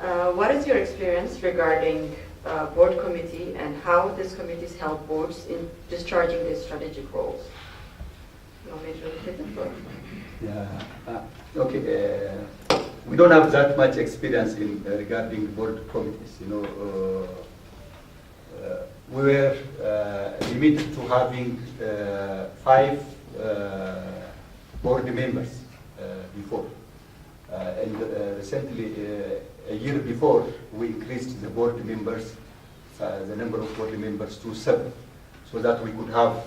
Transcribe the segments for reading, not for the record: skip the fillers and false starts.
What is your experience regarding board committee and how these committees help boards in discharging their strategic roles? You want me to repeat it, or? Yeah. Okay. We don't have that much experience in regarding board committees. You know, we were limited to having 5 board members before, and recently, a year before, we increased the board members, the number of board members to 7, so that we could have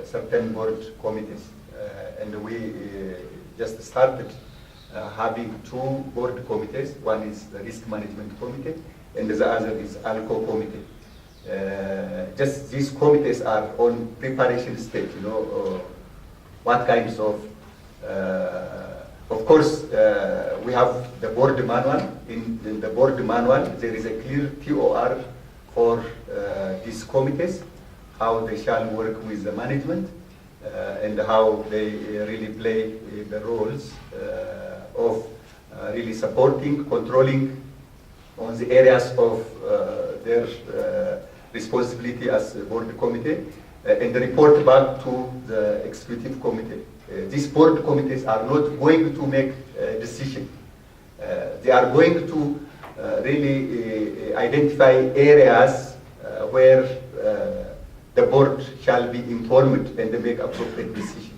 certain board committees, and we just started having 2 board committees. One is the risk management committee, and the other is ALCO committee. Just these committees are on preparation stage. You know, what kinds of course, we have the board manual. In the board manual, there is a clear TOR for these committees, how they shall work with the management, and how they really play the roles of really supporting, controlling on the areas of their responsibility as a board committee, and report back to the executive committee. These board committees are not going to make a decision. They are going to really identify areas where the board shall be informed and make appropriate decision.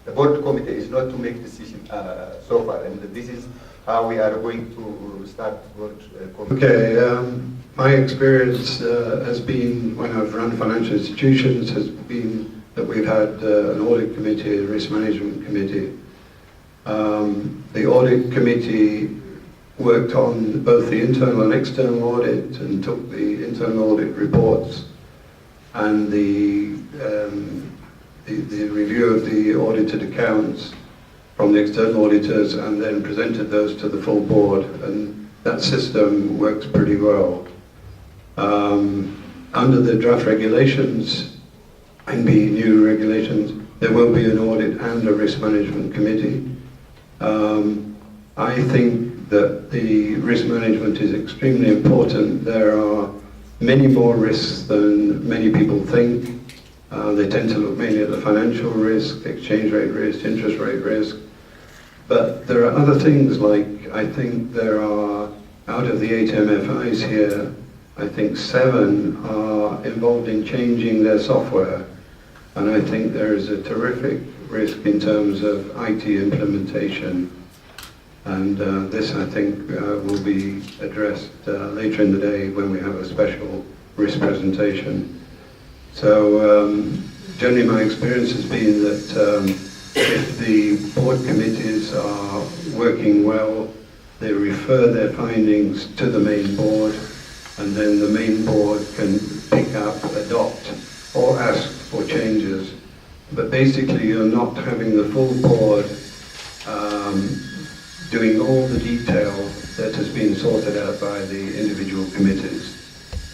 The board committee is not to make decision so far, and this is how we are going to start board committee. Okay, my experience has been, when I've run financial institutions, has been that we've had an audit committee, a risk management committee. The audit committee worked on both the internal and external audit and took the internal audit reports and the review of the audited accounts from the external auditors, and then presented those to the full board, and that system works pretty well. Under the draft regulations, and the new regulations, there will be an audit and a risk management committee. I think that the risk management is extremely important. There are many more risks than many people think. They tend to look mainly at the financial risk, exchange rate risk, interest rate risk. But there are other things, like I think there are, out of the 8 MFIs here, I think 7 are involved in changing their software. And I think there is a terrific risk in terms of IT implementation. And this, I think, will be addressed later in the day when we have a special risk presentation. So generally my experience has been that if the board committees are working well, they refer their findings to the main board, and then the main board can pick up, adopt, or ask for changes. But basically you're not having the full board doing all the detail that has been sorted out by the individual committees.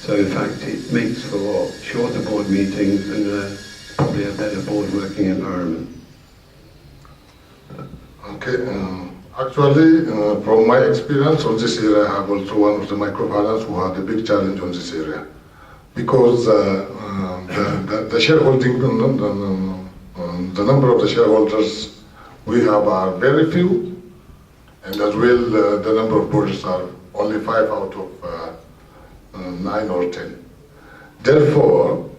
So in fact it makes for shorter board meetings and probably a better board working environment. Okay, actually from my experience on this area, I have also one of the microfinance who had a big challenge on this area. Because the shareholding, the number of the shareholders we have are very few, and as well the number of boards are only 5 out of 9 or 10. Therefore,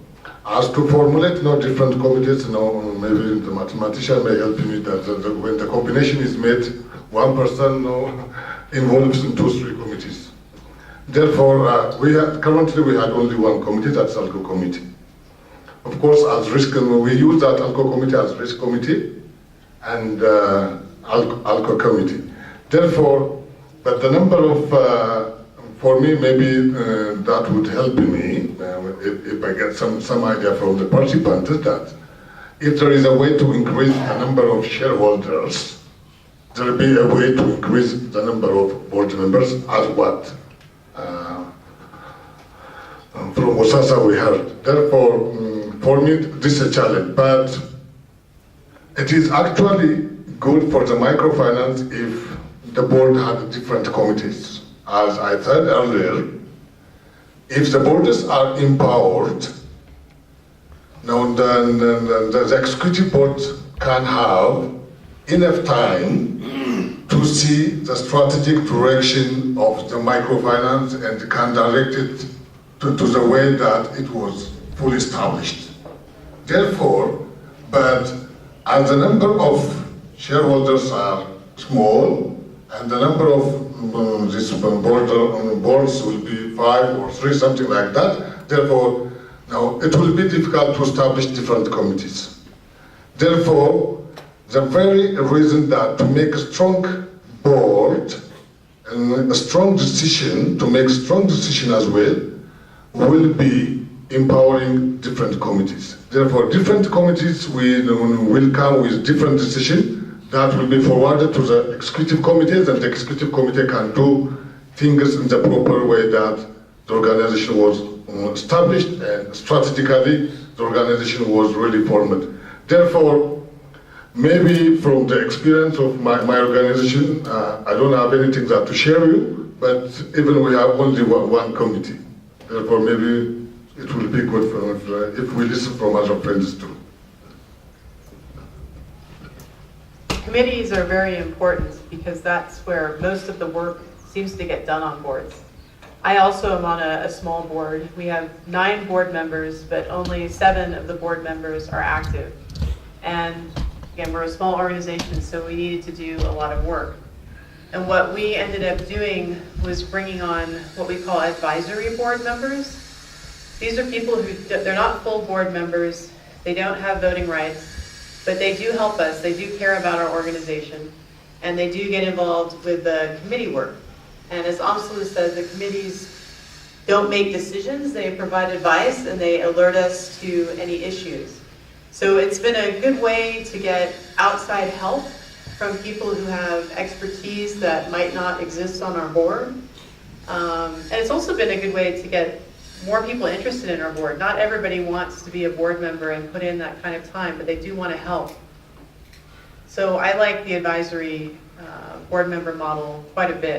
as to formulate different committees, maybe the mathematician may help me that when the combination is made, one person involves in 2-3 committees. Therefore, currently we had only one committee, that's ALCO committee. Of course, as risk, we use that ALCO committee as risk committee and ALCO committee. Therefore, but the number of, for me, maybe that would help me if I get some idea from the participants, that if there is a way to increase the number of shareholders, there will be a way to increase the number of board members, as what from Osasa we heard. Therefore, for me, this is a challenge, but it is actually good for the microfinance if the board had different committees. as I said earlier, if the boards are empowered, now then the executive board can have enough time to see the strategic direction of the microfinance and can direct it to the way that it was fully established. Therefore, but as the number of shareholders are small and the number of these boards will be 5 or 3, something like that, therefore, now it will be difficult to establish different committees. Therefore, the very reason that to make a strong board and a strong decision, to make strong decision as well, will be empowering different committees. Therefore, different committees will come with different decisions that will be forwarded to the executive committees, and the executive committee can do things in the proper way that the organization was established and strategically the organization was really formed. Therefore, maybe from the experience of my organization, I don't have anything that to share with you, but even we have only one committee. Therefore, maybe it will be good if we listen from other friends too. Committees are very important because that's where most of the work seems to get done on boards. I also am on a small board. We have 9 board members, but only 7 of the board members are active. And again, we're a small organization, so we needed to do a lot of work. And what we ended up doing was bringing on what we call advisory board members. These are people who, they're not full board members, they don't have voting rights, but they do help us, they do care about our organization, and they do get involved with the committee work. And as Amsalu said, the committees don't make decisions, they provide advice and they alert us to any issues. So it's been a good way to get outside help from people who have expertise that might not exist on our board. And it's also been a good way to get more people interested in our board. Not everybody wants to be a board member and put in that kind of time, but they do want to help. So I like the advisory board member model quite a bit.